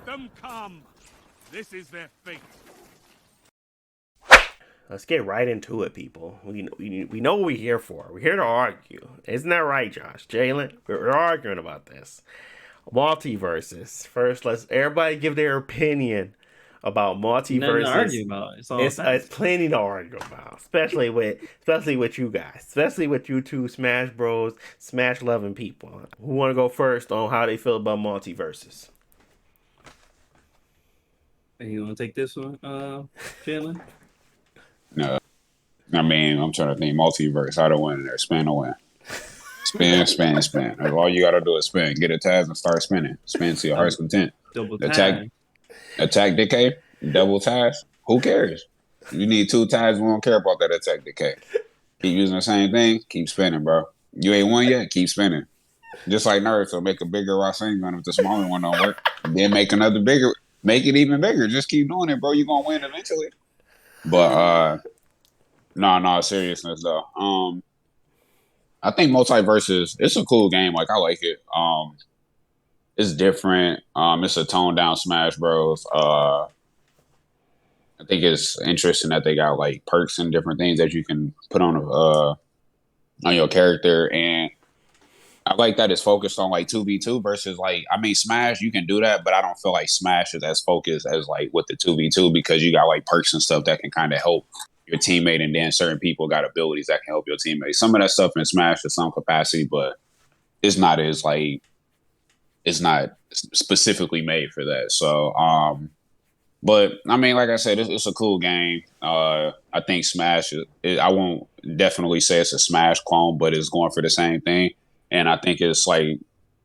them come. This is their fate. Let's get right into it, people. We know what we're here for. We're here to argue. Isn't that right, Josh? Jalen? We're arguing about this. MultiVersus. First, let's everybody give their opinion about Nothing to MultiVersus. argue about. It's all It's facts. plenty to argue about, especially with you guys, especially with you two Smash Bros, Smash loving people. Who want to go first on how they feel about MultiVersus? Hey, you want to take this one, Jalen? No, I mean, I'm trying to think multiverse. How to win there? Spin to win. Spin, spin, spin. That's all you gotta do is spin. Get a Taz and start spinning. Spin to your heart's content. Double Attack, time. attack decay. Double Taz. Who cares? You need 2 Taz. We don't care about that attack decay. Keep using the same thing. Keep spinning, bro. You ain't won yet. Keep spinning. Just like Naruto, make a bigger Rasengan if the smaller one don't work. Then make another bigger. Make it even bigger. Just keep doing it, bro. You gonna win eventually. But no, seriousness though. I think MultiVersus, it's a cool game. Like, I like it. It's different. It's a toned down Smash Bros. I think it's interesting that they got like perks and different things that you can put on your character, and I like that it's focused on like 2v2 versus like, I mean, Smash, you can do that, but I don't feel like Smash is as focused as like with the 2v2 because you got like perks and stuff that can kind of help your teammate, and then certain people got abilities that can help your teammate. Some of that stuff in Smash to some capacity, but it's not as like, it's not specifically made for that. So, but I mean, like I said, it's a cool game. I think Smash, I won't definitely say it's a Smash clone, but it's going for the same thing. And I think it's like,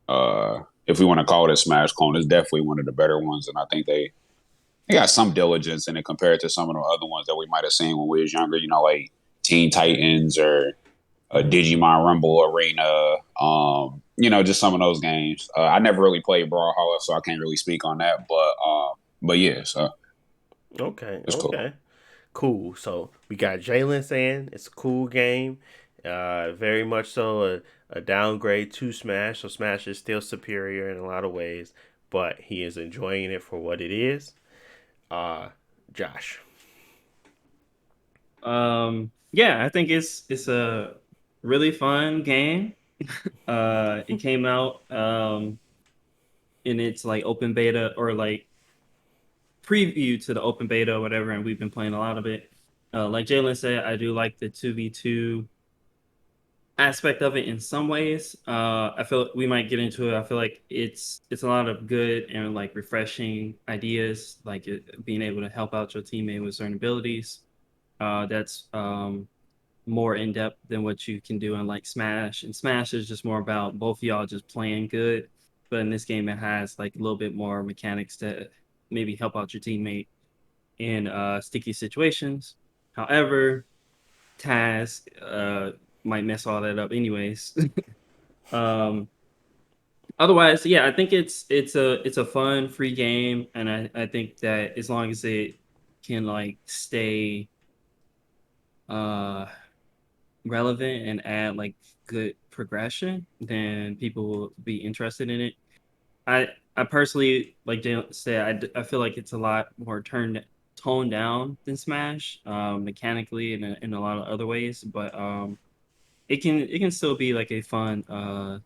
if we want to call it a Smash clone, it's definitely one of the better ones. And I think they got some diligence in it compared to some of the other ones that we might have seen when we was younger. You know, like Teen Titans or Digimon Rumble Arena. Just some of those games. I never really played Brawlhalla, so I can't really speak on that. But yeah, so Okay, it's cool. cool. So we got Jalen saying it's a cool game. Very much so a downgrade to Smash. So Smash is still superior in a lot of ways, but he is enjoying it for what it is. Josh. Yeah, I think it's a really fun game. It came out in its like open beta or like preview to the open beta or whatever, and we've been playing a lot of it. Like Jalen said, I do like the 2v2 aspect of it in some ways. I feel we might get into it. I feel like it's a lot of good and like refreshing ideas, like being able to help out your teammate with certain abilities. That's more in depth than what you can do in like Smash. And Smash is just more about both of y'all just playing good. But in this game, it has like a little bit more mechanics to maybe help out your teammate in sticky situations. However, Task might mess all that up anyways. um, Otherwise, yeah, I think it's a fun free game, and I think that as long as it can like stay uh relevant and add like good progression, then people will be interested in it. I I personally, like Jay said, I feel like it's a lot more toned down than Smash, mechanically and in a lot of other ways, but it can still be like a fun I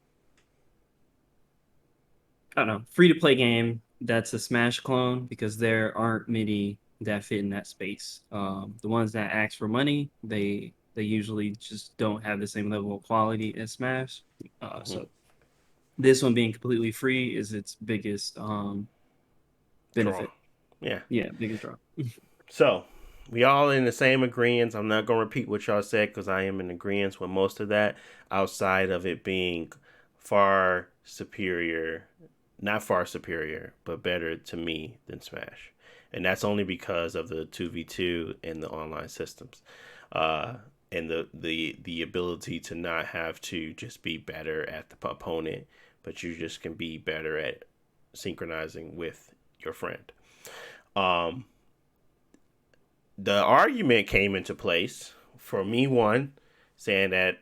don't know, free to play game that's a Smash clone because there aren't many that fit in that space. The ones that ask for money, they usually just don't have the same level of quality as Smash. So this one being completely free is its biggest Draw. benefit. Yeah. Yeah, biggest draw. So we all in the same agreement. I'm not gonna repeat what y'all said because I am in agreement with most of that. Outside of it being far superior, not far superior, but better to me than Smash, and that's only because of the 2v2 and the online systems, uh, and the ability to not have to just be better at the opponent, but you just can be better at synchronizing with your friend. Um, the argument came into place for me, one saying that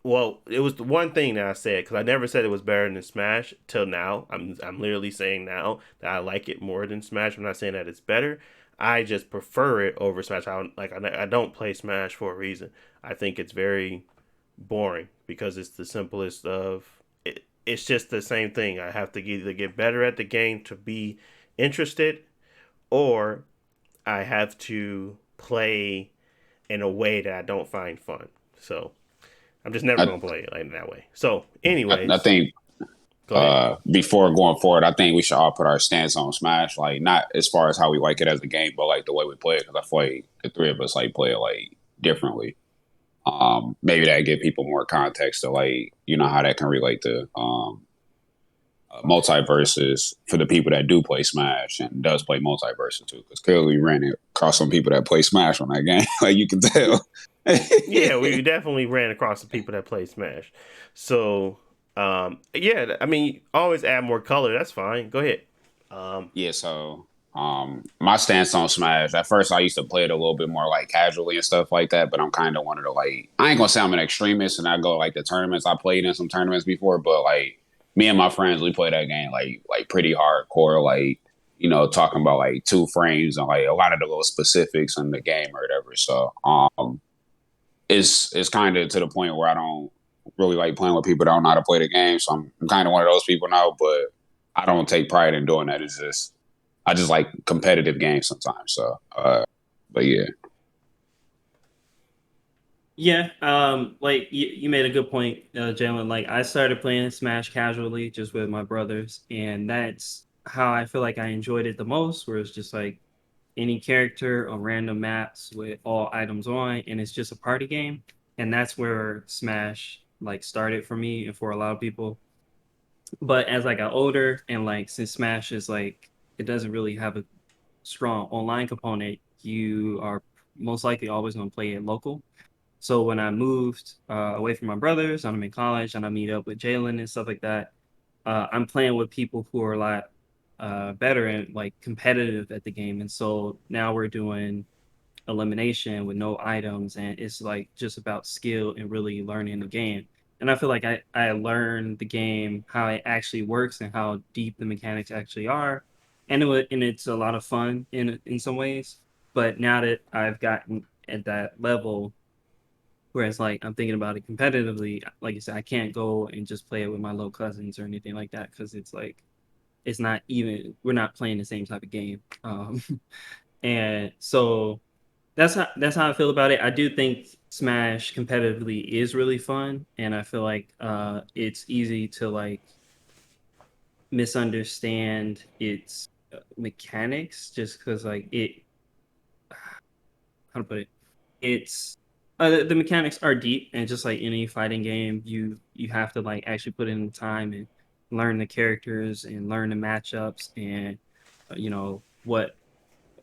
Well, it was the one thing that I said because I never said it was better than Smash till now. I'm literally saying now that I like it more than Smash. I'm not saying that it's better. I just prefer it over Smash. I don't play Smash for a reason. I think it's very boring because it's the simplest of it. It's just the same thing. I have to either get better at the game to be interested, or I have to play in a way that I don't find fun. So I'm just never I, gonna play it like that way. So, I anyways, think go ahead. before going forward, I think we should all put our stance on Smash, like not as far as how we like it as a game, but like the way we play it. Because I feel like the three of us like play it like differently. Maybe that give people more context to like how that can relate to MultiVersus for the people that do play Smash and does play MultiVersus too. Because clearly we ran it across some people that play Smash on that game, like you can tell. Yeah, we definitely ran across the people that play Smash. So, yeah, I mean, always add more color. That's fine. Go ahead. Yeah, so my stance on Smash, at first I used to play it a little bit more like casually and stuff like that, but I'm kind of one of the like I ain't gonna say I'm an extremist and I go like the tournaments. I played in some tournaments before, but like me and my friends we play that game like pretty hardcore, like talking about like 2 frames and like a lot of the little specifics in the game or whatever. So it's kind of to the point where I don't really like playing with people that don't know how to play the game. So I'm kind of one of those people now, but I don't take pride in doing that. It's just I just like competitive games sometimes. So, but yeah, Yeah, like you made a good point, Jalen. Like I started playing Smash casually just with my brothers, and that's how I feel like I enjoyed it the most. Where it's just like any character on random maps with all items on, and it's just a party game. And that's where Smash like started for me and for a lot of people. But as I got older, and like since Smash is like it doesn't really have a strong online component, you are most likely always going to play it local. So when I moved away from my brothers, and I'm in college, and I meet up with Jalen and stuff like that, I'm playing with people who are a lot better and like competitive at the game. And so now we're doing elimination with no items, and it's like just about skill and really learning the game. And I feel like I learned the game, how it actually works and how deep the mechanics actually are. And it's a lot of fun in some ways. But now that I've gotten at that level, whereas like I'm thinking about it competitively, like you said, I can't go and just play it with my little cousins or anything like that because it's like it's not even we're not playing the same type of game. And so that's how I feel about it. I do think Smash competitively is really fun, and I feel like it's easy to like misunderstand its mechanics just because like it how to put it it's the mechanics are deep, and just like any fighting game, you have to like actually put in the time and learn the characters and learn the matchups and what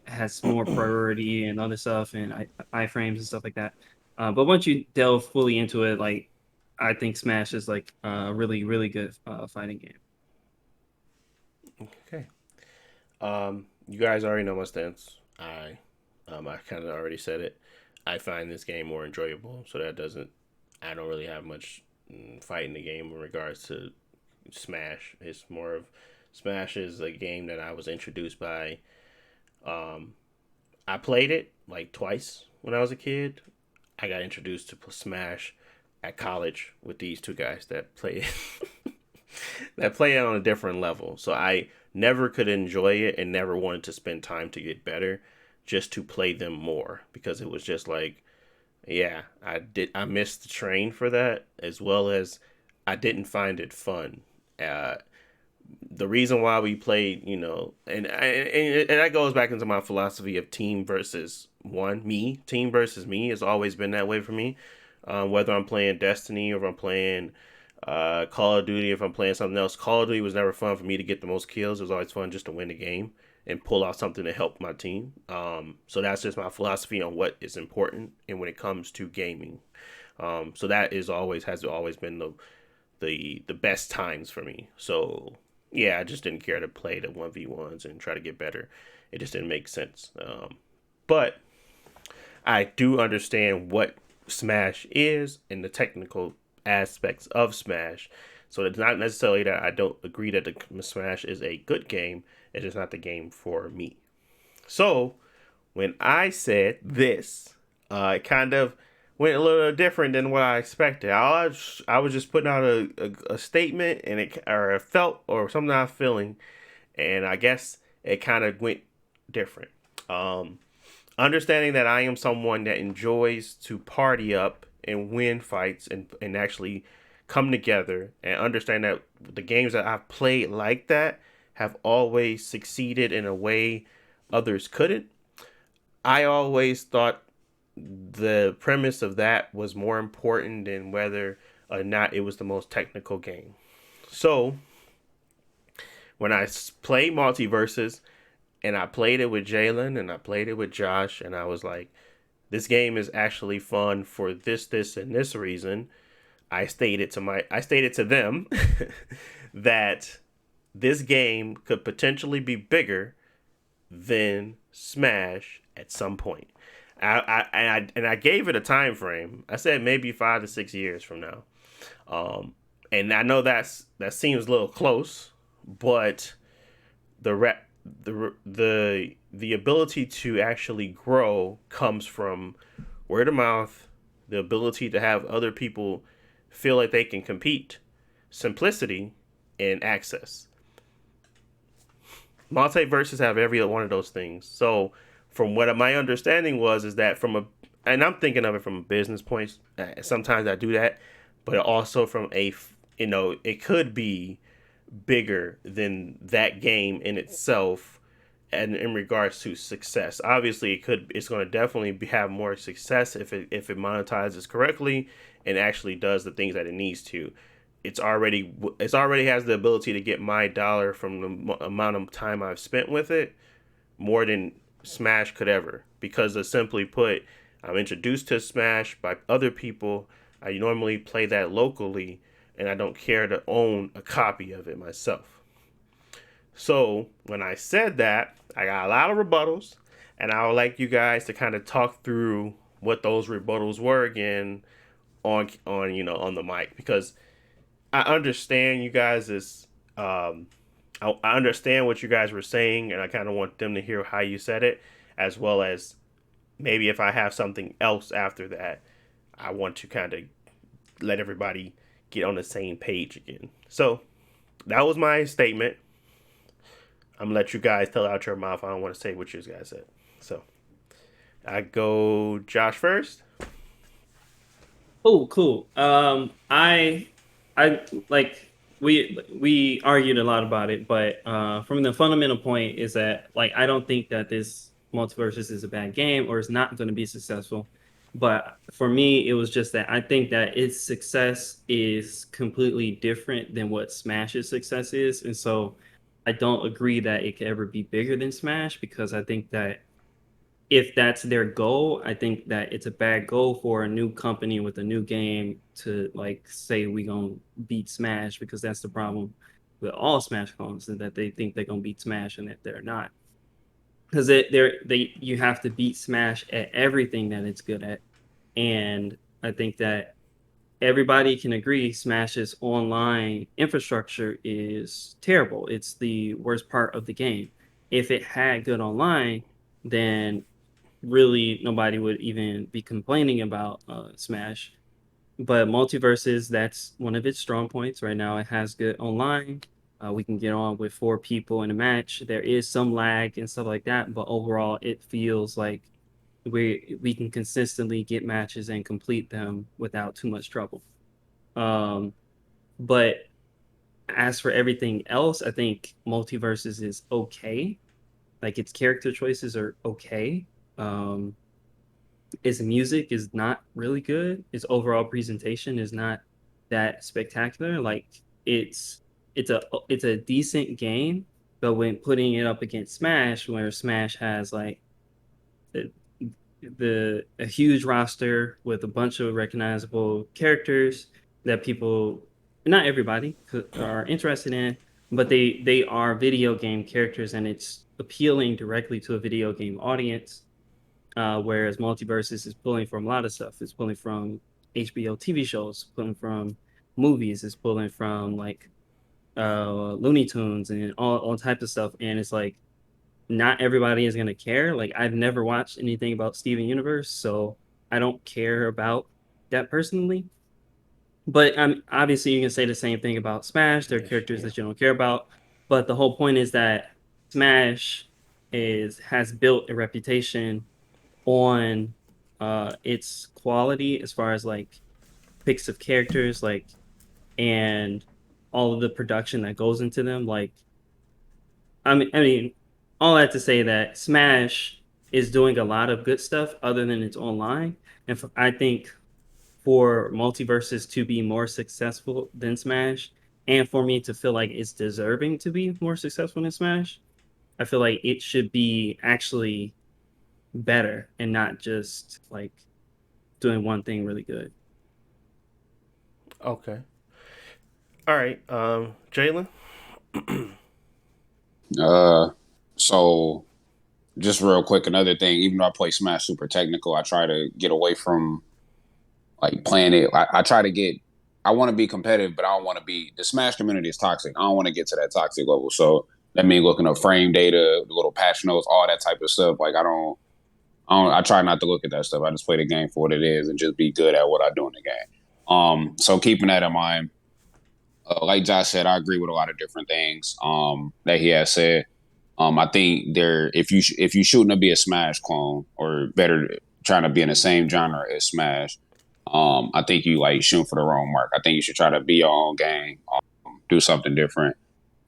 has more priority and other stuff and iframes and stuff like that. But once you delve fully into it, like I think Smash is like a really really good fighting game. Okay. You guys already know my stance. I kind of already said it. I find this game more enjoyable, so that doesn't. I don't really have much fight in the game in regards to Smash. It's more of Smash is a game that I was introduced by. Um, I played it like twice when I was a kid. I got introduced to Smash at college with these two guys that play it that play it on a different level. So I never could enjoy it and never wanted to spend time to get better just to play them more because it was just like yeah, I missed the train for that as well as I didn't find it fun. Uh the reason why we played, and that goes back into my philosophy of team versus me has always been that way for me. Whether I'm playing Destiny or if I'm playing Call of Duty, if I'm playing something else, Call of Duty was never fun for me to get the most kills. It was always fun just to win the game and pull out something to help my team. So that's just my philosophy on what is important and when it comes to gaming. So that is always has always been the best times for me. So yeah, I just didn't care to play the 1v1s and try to get better. It just didn't make sense. But I do understand what Smash is and the technical aspects of Smash. So it's not necessarily that I don't agree that the Smash is a good game. It's just not the game for me. So when I said this, it kind of went a little different than what I expected. I was just putting out a statement, and it or a felt or something I was feeling, and I guess it kind of went different. Um, Understanding that I am someone that enjoys to party up and win fights and actually come together, and understand that the games that I've played like that have always succeeded in a way others couldn't. I always thought the premise of that was more important than whether or not it was the most technical game. So when I played MultiVersus, and I played it with Jalen and I played it with Josh, and I was like, this game is actually fun for this, and this reason. I stated to them that this game could potentially be bigger than Smash at some point. I gave it a time frame. I said maybe 5 to 6 years from now. And I know that seems a little close, but the the ability to actually grow comes from word of mouth, the ability to have other people feel like they can compete, simplicity, and access. Multiverses have every one of those things. So, from what my understanding was, is that and I'm thinking of it from a business point. Sometimes I do that, but also from it could be bigger than that game in itself, and in regards to success. Obviously it's going to definitely have more success if it monetizes correctly and actually does the things that it needs to. It's already has the ability to get my dollar from the amount of time I've spent with it, more than Smash could ever, because simply put, I'm introduced to Smash by other people. I normally play that locally, and I don't care to own a copy of it myself. So when I said that, I got a lot of rebuttals, and I would like you guys to kind of talk through what those rebuttals were again on the mic, because I understand you guys I understand what you guys were saying, and I kind of want them to hear how you said it, as well as maybe if I have something else after that, I want to kind of let everybody get on the same page again. So that was my statement. I'm gonna let you guys tell out your mouth. I don't want to say what you guys said. So I go Josh first. Oh, cool. I like we argued a lot about it, but from the fundamental point is that like I don't think that this multiversus is a bad game or is not going to be successful. But for me, it was just that I think that its success is completely different than what Smash's success is, and so I don't agree that it could ever be bigger than Smash, because I think that if that's their goal, I think that it's a bad goal for a new company with a new game to like say we gonna beat Smash, because that's the problem with all Smash clones, is that they think they're gonna beat Smash and that they're not. Because you have to beat Smash at everything that it's good at, and I think that everybody can agree Smash's online infrastructure is terrible. It's the worst part of the game. If it had good online, then really nobody would even be complaining about Smash. But Multiverses, that's one of its strong points. Right now, it has good online. We can get on with 4 people in a match. There is some lag and stuff like that, but overall, it feels like we can consistently get matches and complete them without too much trouble. Um, but as for everything else, I think Multiverses is okay. Like its character choices are okay. Um, its music is not really good. Its overall presentation is not that spectacular. Like it's it's a decent game, but when putting it up against Smash, where Smash has like the, a huge roster with a bunch of recognizable characters that people, not everybody, are interested in, but they are video game characters, and it's appealing directly to a video game audience. Whereas Multiversus is pulling from a lot of stuff. It's pulling from HBO TV shows, pulling from movies, it's pulling from like Looney Tunes and all types of stuff. And it's like not everybody is gonna care. Like I've never watched anything about Steven Universe, so I don't care about that personally. But obviously you can say the same thing about Smash. There are characters that you don't care about, but the whole point is that Smash has built a reputation on its quality as far as like picks of characters, like and all of the production that goes into them. Like I mean, all that to say that Smash is doing a lot of good stuff other than its online, and I think for MultiVersus to be more successful than Smash, and for me to feel like it's deserving to be more successful than Smash, I feel like it should be actually better and not just like doing one thing really good. Okay. All right. Jalen. So just real quick, another thing. Even though I play Smash super technical, I try to get away from like playing it. I try to get. I want to be competitive, but I don't want to be. The Smash community is toxic. I don't want to get to that toxic level. So that means looking up frame data, the little patch notes, all that type of stuff. Like I try not to look at that stuff. I just play the game for what it is and just be good at what I do in the game. So keeping that in mind, like Josh said, I agree with a lot of different things that he has said. I think if you shooting to be a Smash clone or better trying to be in the same genre as Smash, I think you like shooting for the wrong mark. I think you should try to be your own game, do something different.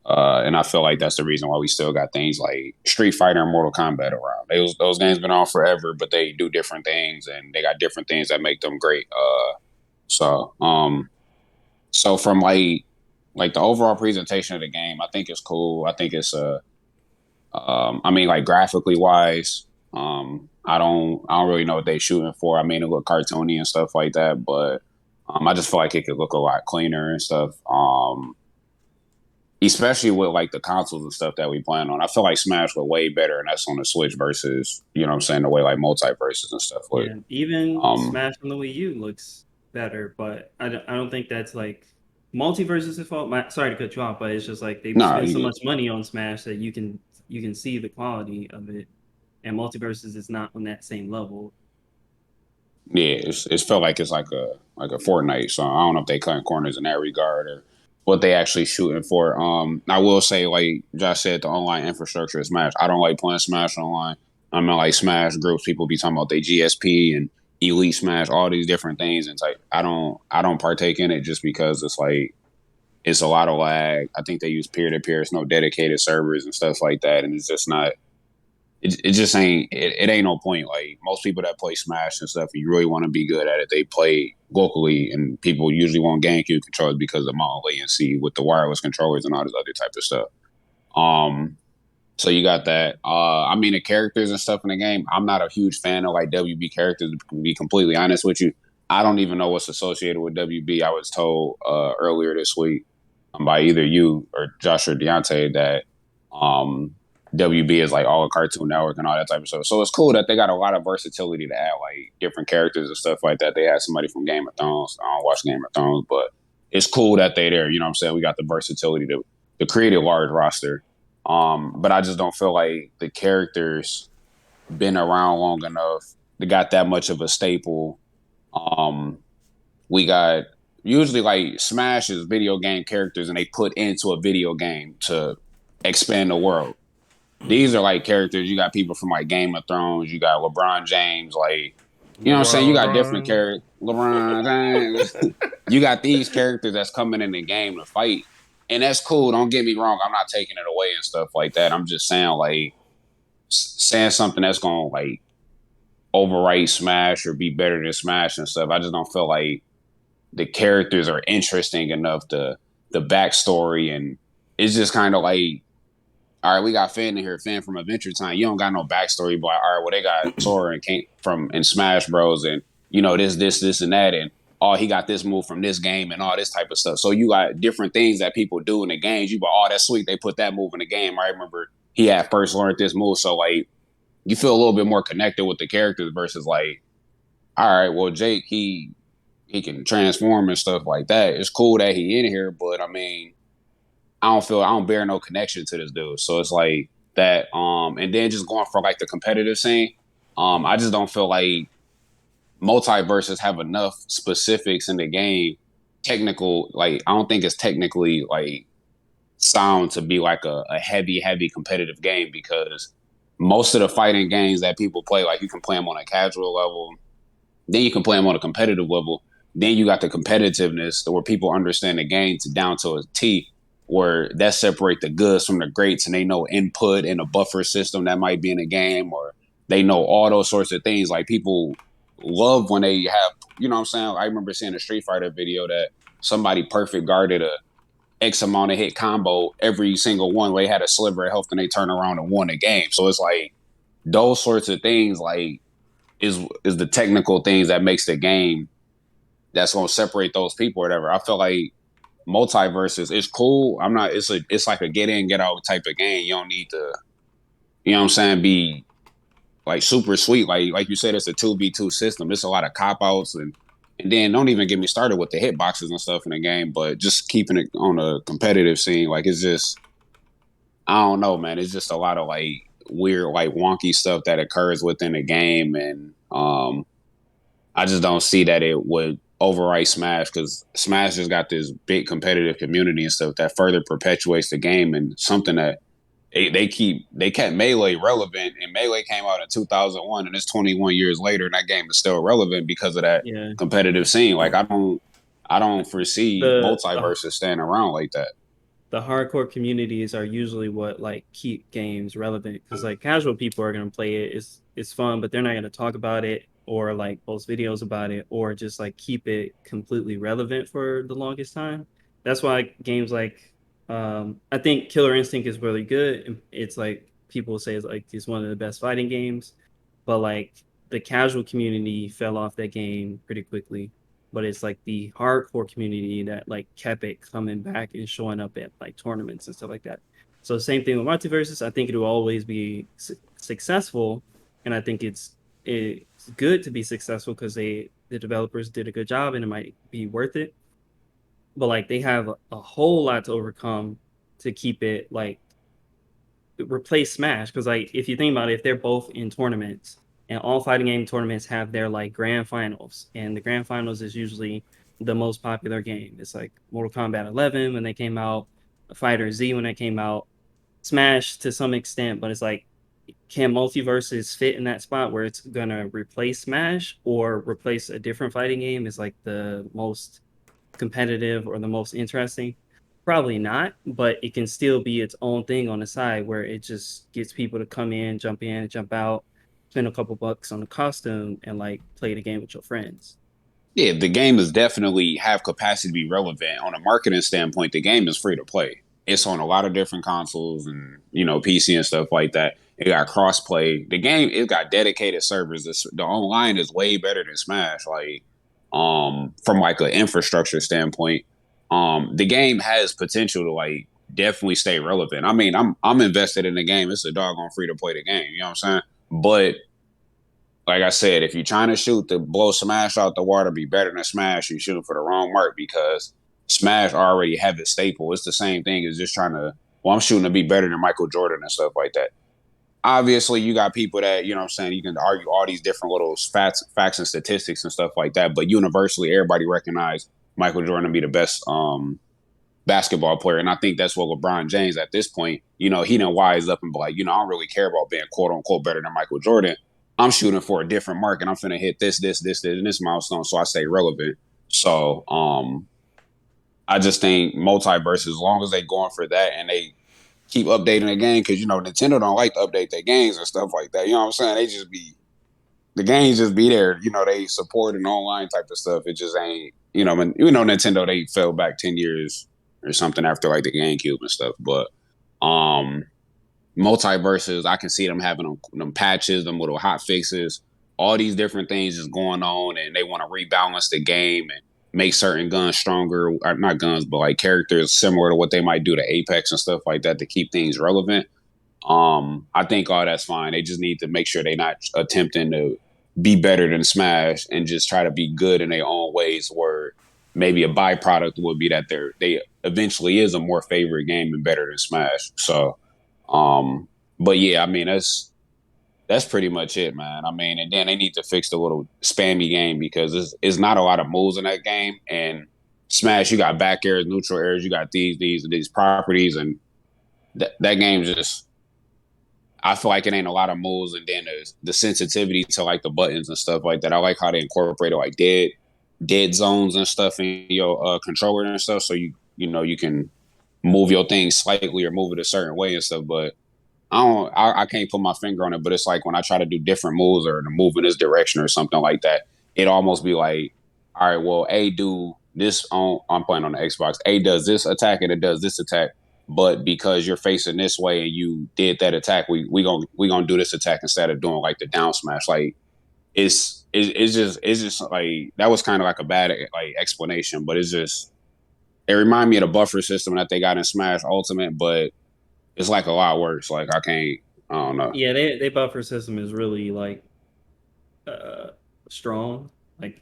And I feel like that's the reason why we still got things like Street Fighter and Mortal Kombat around. Those games been on forever, but they do different things and they got different things that make them great. So so from like the overall presentation of the game, I think it's cool. I think it's I mean, like graphically wise, I don't really know what they shooting for. I mean, it look cartoony and stuff like that, but I just feel like it could look a lot cleaner and stuff. Especially with like the consoles and stuff that we plan on. I feel like Smash look way better, and that's on the Switch versus you know what I'm saying the way like MultiVersus and stuff look. Yeah, even Um, Smash on the Wii U looks better, but I don't think that's like MultiVersus' fault. Sorry to cut you off, but it's just like they nah, spend so you much money on Smash that you can see the quality of it, and MultiVersus is not on that same level. yeah, it's felt like it's like a Fortnite. So I don't know if they cutting corners in that regard or what they actually shooting for. I will say like Josh said, the online infrastructure of Smash. I don't like playing Smash online. I'm not like Smash groups. People be talking about they GSP and Elite Smash, all these different things, and it's like I don't partake in it just because it's like it's a lot of lag. I think they use peer to peer. It's no dedicated servers and stuff like that, and it's just not it just it ain't no point. Like most people that play Smash and stuff, if you really want to be good at it, they play locally, and people usually want GameCube controllers because of mountain latency with the wireless controllers and all this other type of stuff. Um, so you got that. I mean the characters and stuff in the game. I'm not a huge fan of like WB characters. To be completely honest with you, I don't even know what's associated with WB. I was told earlier this week by either you or Josh or Deontay that WB is like all a Cartoon Network and all that type of stuff. So it's cool that they got a lot of versatility to add like different characters and stuff like that. They had somebody from Game of Thrones. I don't watch Game of Thrones, but it's cool that they there. You know what I'm saying? We got the versatility to create a large roster. But I just don't feel like the characters been around long enough. They got that much of a staple. We got usually like Smash is video game characters and they put into a video game to expand the world. These are like characters. You got people from like Game of Thrones. You got LeBron James. Like, you know what I'm saying? You got different LeBron. characters. LeBron James. You got these characters that's coming in the game to fight. And that's cool. Don't get me wrong. I'm not taking it away and stuff like that. I'm just saying like saying something that's gonna like overwrite Smash or be better than Smash and stuff. I just don't feel like the characters are interesting enough to the backstory and it's just kind of like all right, we got Finn in here, Finn from Adventure Time. You don't got no backstory, but all right, well they got Sora and came from in Smash Bros. And you know this and that, and oh he got this move from this game and all this type of stuff. So you got different things that people do in the games. You go, oh that's sweet, they put that move in the game. I remember he had first learned this move, so like you feel a little bit more connected with the characters versus like, all right, well Jake he can transform and stuff like that. It's cool that he in here, but I mean, I don't bear no connection to this dude. So it's like that. And then just going for like the competitive scene. I just don't feel like multiverses have enough specifics in the game. Technical, like I don't think it's technically like sound to be like a heavy competitive game because most of the fighting games that people play, like you can play them on a casual level, then you can play them on a competitive level. Then you got the competitiveness where people understand the game to down to a T, where that separate the goods from the greats, and they know input and a buffer system that might be in a game, or they know all those sorts of things. Like people love when they have, you know what I'm saying? I remember seeing a Street Fighter video that somebody perfect guarded a X amount of hit combo every single one where they had a sliver of health and they turn around and won the game. So it's like those sorts of things like is the technical things that makes the game that's gonna separate those people or whatever. I feel like multiverses is cool. I'm not it's like a get in, get out type of game. You don't need to, you know what I'm saying, be like super sweet. Like you said, it's a 2v2 system. It's a lot of cop outs and then don't even get me started with the hitboxes and stuff in the game, but just keeping it on a competitive scene, like it's just I don't know, man. It's just a lot of like weird, like wonky stuff that occurs within the game, and I just don't see that it would overwrite Smash because Smash just got this big competitive community and stuff that further perpetuates the game and something that they kept Melee relevant, and Melee came out in 2001, and it's 21 years later, and that game is still relevant because of that Yeah. competitive scene. Like I don't foresee The multiverses staying around like that. the hardcore communities are usually what like keep games relevant because like casual people are gonna play it. It's fun, but they're not gonna talk about it or like post videos about it or just like keep it completely relevant for the longest time. That's why games like I think Killer Instinct is really good. It's like people say it's one of the best fighting games, but like the casual community fell off that game pretty quickly, but it's like the hardcore community that like kept it coming back and showing up at like tournaments and stuff like that. So same thing with MultiVersus. I think it will always be successful, and I think it's good to be successful because the developers did a good job and it might be worth it. But like they have a whole lot to overcome to keep it like replace Smash because like if you think about it, if they're both in tournaments and all fighting game tournaments have their like grand finals, and the grand finals is usually the most popular game. It's like Mortal Kombat 11 when they came out, Fighter Z when they came out, Smash to some extent, but it's like can multiverses fit in that spot where it's gonna replace Smash or replace a different fighting game is like the most competitive or the most interesting? Probably not, but it can still be its own thing on the side where it just gets people to come in, jump out, spend a couple bucks on the costume, and like play the game with your friends. Yeah, the game is definitely have capacity to be relevant. On a marketing standpoint, the game is free to play. It's on a lot of different consoles and PC and stuff like that. It got crossplay. The game it got dedicated servers. The online is way better than Smash. Like from like an infrastructure standpoint, the game has potential to like definitely stay relevant. I mean, I'm invested in the game. It's a doggone free to play the game. You know what I'm saying? But like I said, if you're trying to shoot to blow Smash out the water, be better than Smash, you're shooting for the wrong mark because Smash already have its staple. It's the same thing as just trying to, well, I'm shooting to be better than Michael Jordan and stuff like that. Obviously, you got people that, you know what I'm saying, you can argue all these different little facts and statistics and stuff like that, but universally, everybody recognize Michael Jordan to be the best basketball player. And I think that's what LeBron James at this point, he didn't wise up and be like, I don't really care about being quote unquote better than Michael Jordan. I'm shooting for a different mark and I'm finna hit this, and this milestone so I stay relevant. So I just think multiverse, as long as they going for that and they keep updating the game, because Nintendo don't like to update their games and stuff like that. You know what I'm saying? They just be the games just be there. They support an online type of stuff. It just ain't Nintendo, they fell back 10 years or something after like the GameCube and stuff. But multiverses, I can see them having them patches, them little hot fixes, all these different things just going on, and they want to rebalance the game and make certain guns stronger, or not guns, but like characters similar to what they might do to Apex and stuff like that to keep things relevant. I think all that's fine. They just need to make sure they're not attempting to be better than Smash and just try to be good in their own ways. Where maybe a byproduct would be that they eventually is a more favorite game and better than Smash. So, but yeah, I mean that's pretty much it, man. I mean, and then they need to fix the little spammy game because it's not a lot of moves in that game. And Smash, you got back airs, neutral airs, you got these and these properties, and that game just. I feel like it ain't a lot of moves, and then the sensitivity to like the buttons and stuff like that. I like how they incorporated like dead zones and stuff in your controller and stuff, so you can move your thing slightly or move it a certain way and stuff. But I can't put my finger on it, but it's like when I try to do different moves or to move in this direction or something like that, it almost be like, all right, well, A do this I'm playing on the Xbox. A does this attack and it does this attack, but because you're facing this way and you did that attack, we gonna do this attack instead of doing like the down smash. Like it's just like that was kind of like a bad like explanation, but it reminded me of the buffer system that they got in Smash Ultimate, but it's like a lot worse. Like I don't know. Yeah, they buffer system is really like strong. Like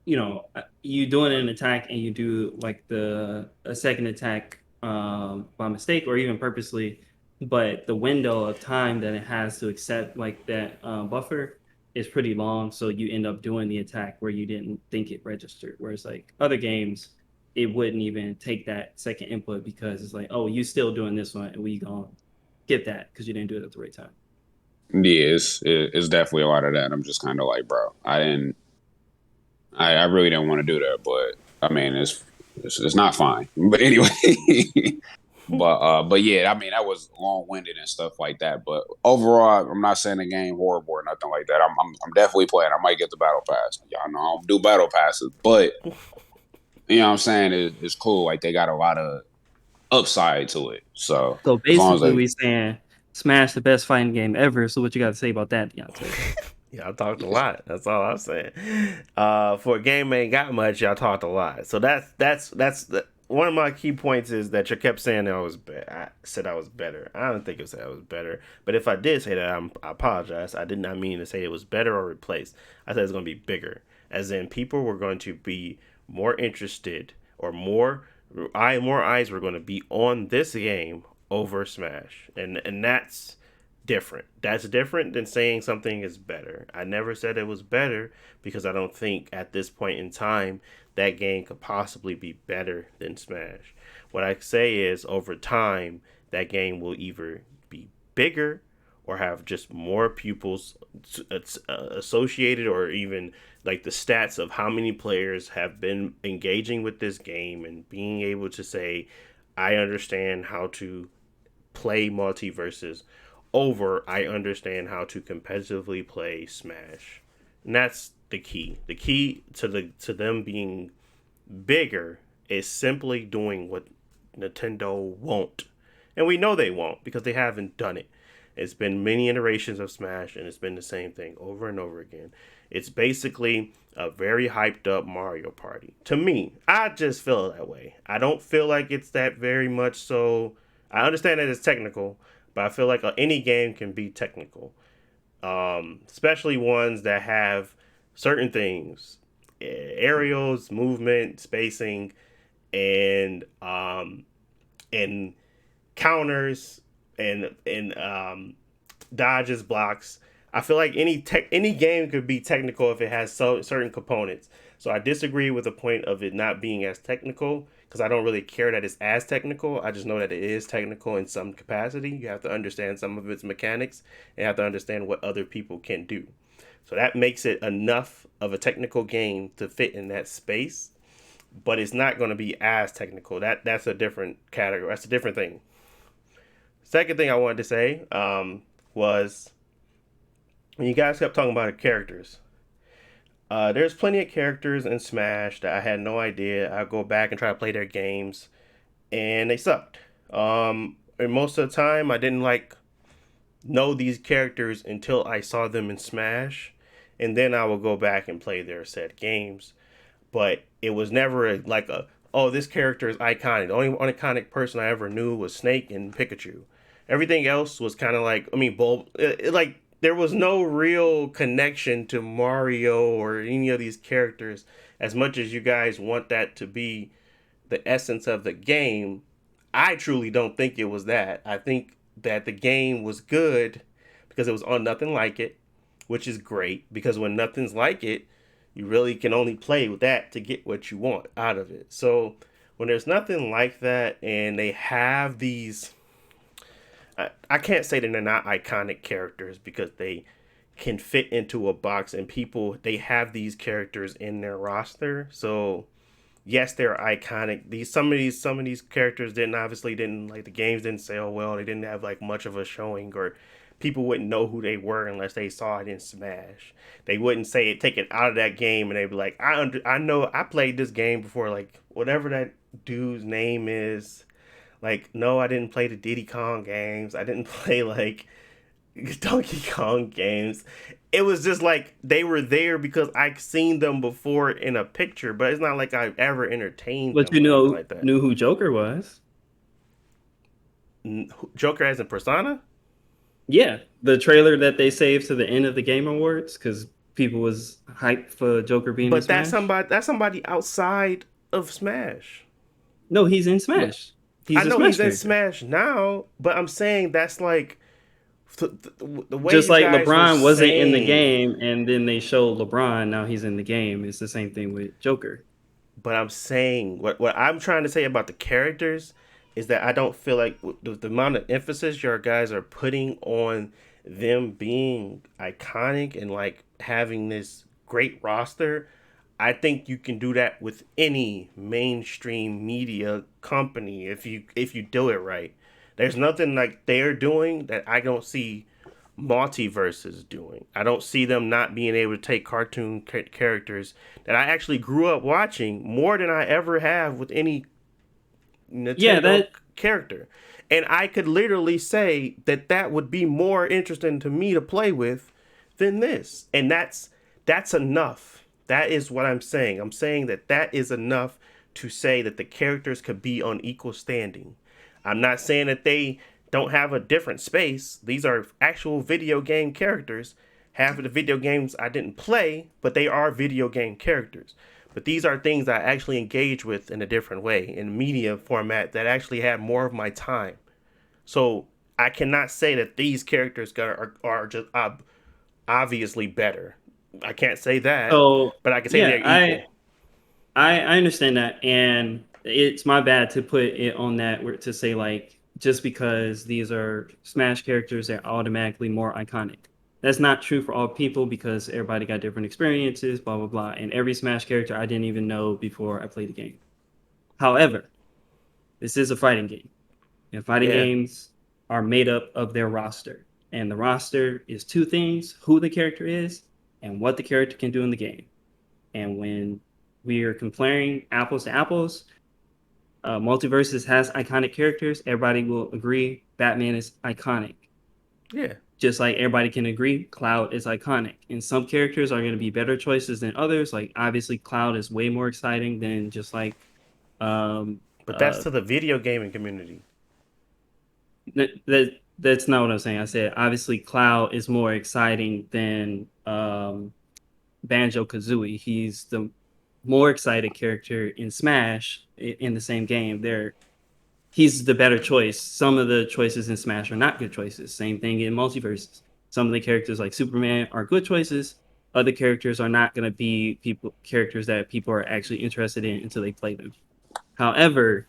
you doing an attack and you do like a second attack by mistake or even purposely, but the window of time that it has to accept like that buffer is pretty long, so you end up doing the attack where you didn't think it registered. Whereas like other games, it wouldn't even take that second input because it's like, oh, you still doing this one, and we gonna get that because you didn't do it at the right time. Yeah, it's definitely a lot of that. I'm just kind of like, bro, I really didn't want to do that, but I mean, it's not fine. But anyway, but yeah, I mean, that was long winded and stuff like that. But overall, I'm not saying the game horrible or nothing like that. I'm definitely playing. I might get the battle pass. Y'all know I don't do battle passes, but you know what I'm saying? It's cool. Like they got a lot of upside to it. So as long as basically, we saying Smash the best fighting game ever. So what you got to say about that, Deontay? Y'all talked a lot. That's all I'm saying. For a game ain't got much, y'all talked a lot. So that's one of my key points is that you kept saying that I said I was better. I don't think it said I was better. But if I did say that, I apologize. I did not mean to say it was better or replaced. I said it's going to be bigger. As in, people were going to be more interested or more eyes were going to be on this game over Smash. And that's different. That's different than saying something is better. I never said it was better because I don't think at this point in time that game could possibly be better than Smash. What I say is over time that game will either be bigger or have just more pupils associated, or even like the stats of how many players have been engaging with this game and being able to say, I understand how to play MultiVersus over I understand how to competitively play Smash. And that's the key. The key to them being bigger is simply doing what Nintendo won't. And we know they won't because they haven't done it. It's been many iterations of Smash and it's been the same thing over and over again. It's basically a very hyped up Mario Party. To me, I just feel that way. I don't feel like it's that very much so. I understand that it's technical, but I feel like any game can be technical, especially ones that have certain things, aerials, movement, spacing, and counters and dodges, blocks. I feel like any game could be technical if it has certain components. So I disagree with the point of it not being as technical because I don't really care that it's as technical. I just know that it is technical in some capacity. You have to understand some of its mechanics and you have to understand what other people can do. So that makes it enough of a technical game to fit in that space, but it's not going to be as technical. That's a different category. That's a different thing. Second thing I wanted to say was when you guys kept talking about the characters. There's plenty of characters in Smash that I had no idea. I go back and try to play their games, and they sucked. And most of the time, I didn't know these characters until I saw them in Smash, and then I will go back and play their said games. But it was never oh, this character is iconic. The only iconic person I ever knew was Snake and Pikachu. Everything else was kind of like, I mean, Bulb. there was no real connection to Mario or any of these characters. As much as you guys want that to be the essence of the game, I truly don't think it was that. I think that the game was good because it was on nothing like it, which is great because when nothing's like it, you really can only play with that to get what you want out of it. So when there's nothing like that and they have these, I can't say that they're not iconic characters because they can fit into a box and people, they have these characters in their roster. So yes, they're iconic. Some of these characters didn't like the games didn't sell well. They didn't have like much of a showing, or people wouldn't know who they were unless they saw it in Smash. They wouldn't say it, take it out of that game, and they'd be like, I know I played this game before, like whatever that dude's name is. Like, no, I didn't play the Diddy Kong games. I didn't play like Donkey Kong games. It was just like they were there because I've seen them before in a picture, but it's not like I've ever entertained But them or anything like that. knew who Joker was. Joker as a persona? Yeah, the trailer that they saved to the end of the Game Awards because people was hyped for Joker being in But Smash. that's somebody outside of Smash. No, he's in Smash. He's I a know Smash he's in character. Smash now, but I'm saying that's like the way Just you like guys LeBron were wasn't in the saying. game, and then they showed LeBron. Now he's in the game. It's the same thing with Joker. But I'm saying what I'm trying to say about the characters is that I don't feel like the amount of emphasis your guys are putting on them being iconic and like having this great roster. I think you can do that with any mainstream media company if you do it right. There's nothing like they're doing that I don't see MultiVersus doing. I don't see them not being able to take cartoon characters that I actually grew up watching more than I ever have with any Nintendo character. And I could literally say that that would be more interesting to me to play with than this. And that's enough. That is what I'm saying. I'm saying that that is enough to say that the characters could be on equal standing. I'm not saying that they don't have a different space. These are actual video game characters. Half of the video games I didn't play, but they are video game characters. But these are things I actually engage with in a different way, in media format that actually have more of my time. So I cannot say that these characters are just obviously better. I can't say that, So but I can say yeah, they're equal. I understand that, and it's my bad to put it on that to say like just because these are Smash characters, they're automatically more iconic. That's not true for all people because everybody got different experiences, blah blah blah. And every Smash character I didn't even know before I played the game. However, this is a fighting game, and fighting Yeah. games are made up of their roster, and the roster is two things: who the character is and what the character can do in the game. And when we are comparing apples to apples, MultiVersus has iconic characters. Everybody will agree Batman is iconic. Yeah. Just like everybody can agree Cloud is iconic. And some characters are going to be better choices than others. Like obviously Cloud is way more exciting than just like um But that's to the video gaming community. that's not what I'm saying. I said obviously Cloud is more exciting than Banjo Kazooie. He's the more excited character in Smash in the same game. He's the better choice. Some of the choices in Smash are not good choices. Same thing in MultiVersus. Some of the characters like Superman are good choices. Other characters are not going to be characters that people are actually interested in until they play them. However,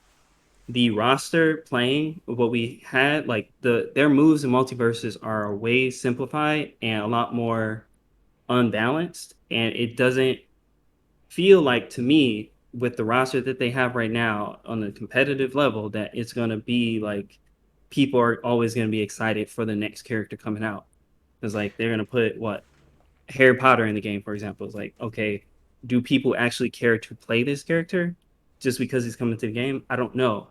the roster playing what we had, like their moves in MultiVersus are way simplified and a lot more unbalanced, and it doesn't feel like to me with the roster that they have right now on a competitive level that it's going to be like people are always going to be excited for the next character coming out because like they're going to put what Harry Potter in the game, for example. It's like, okay, do people actually care to play this character just because he's coming to the game? I don't know.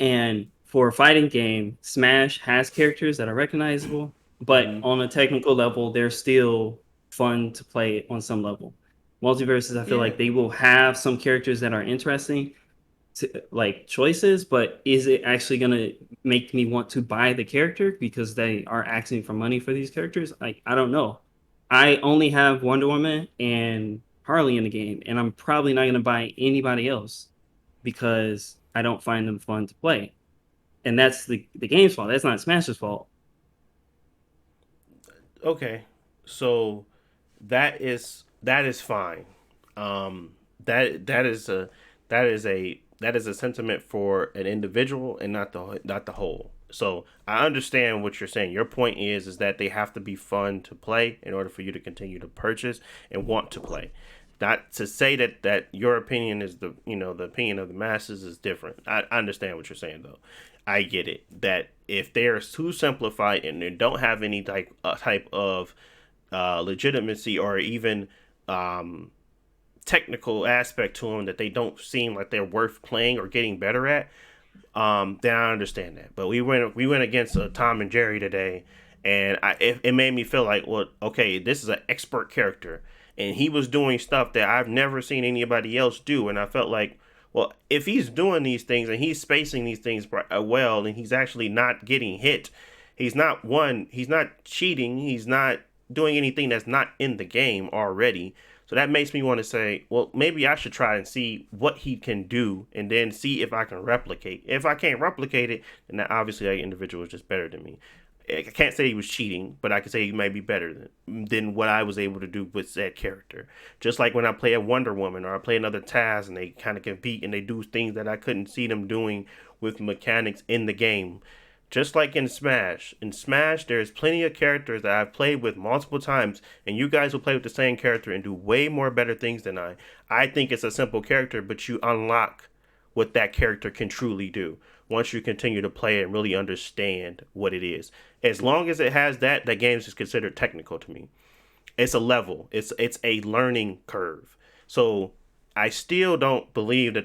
And for a fighting game, Smash has characters that are recognizable, but on a technical level, they're still fun to play on some level. MultiVersus, I feel like they will have some characters that are interesting, like choices, but is it actually gonna make me want to buy the character because they are asking for money for these characters? Like, I don't know. I only have Wonder Woman and Harley in the game, and I'm probably not gonna buy anybody else because I don't find them fun to play. And that's the game's fault. That's not Smash's fault. Okay, so that is fine. That is a sentiment for an individual and not the whole. So I understand what you're saying. Your point is that they have to be fun to play in order for you to continue to purchase and want to play. Not to say that your opinion is the opinion of the masses is different. I understand what you're saying though. I get it that if they are too simplified and they don't have any type of legitimacy or even um, technical aspect to them, that they don't seem like they're worth playing or getting better at, then I understand that. But we went against Tom and Jerry today, and it made me feel like, well, okay, this is an expert character, and he was doing stuff that I've never seen anybody else do, and I felt like, well, if he's doing these things and he's spacing these things well, and he's actually not getting hit, he's not cheating, he's not doing anything that's not in the game already. So that makes me want to say, well, maybe I should try and see what he can do and then see if I can replicate. If I can't replicate it, then obviously that individual is just better than me. I can't say he was cheating, but I can say he might be better than what I was able to do with that character. Just like when I play a Wonder Woman or I play another Taz and they kind of compete and they do things that I couldn't see them doing with mechanics in the game. Just like in Smash. In Smash, there's plenty of characters that I've played with multiple times, and you guys will play with the same character and do way more better things than I. I think it's a simple character, but you unlock what that character can truly do once you continue to play it and really understand what it is. As long as it has that, that game is considered technical to me. It's a level. It's a learning curve. So I still don't believe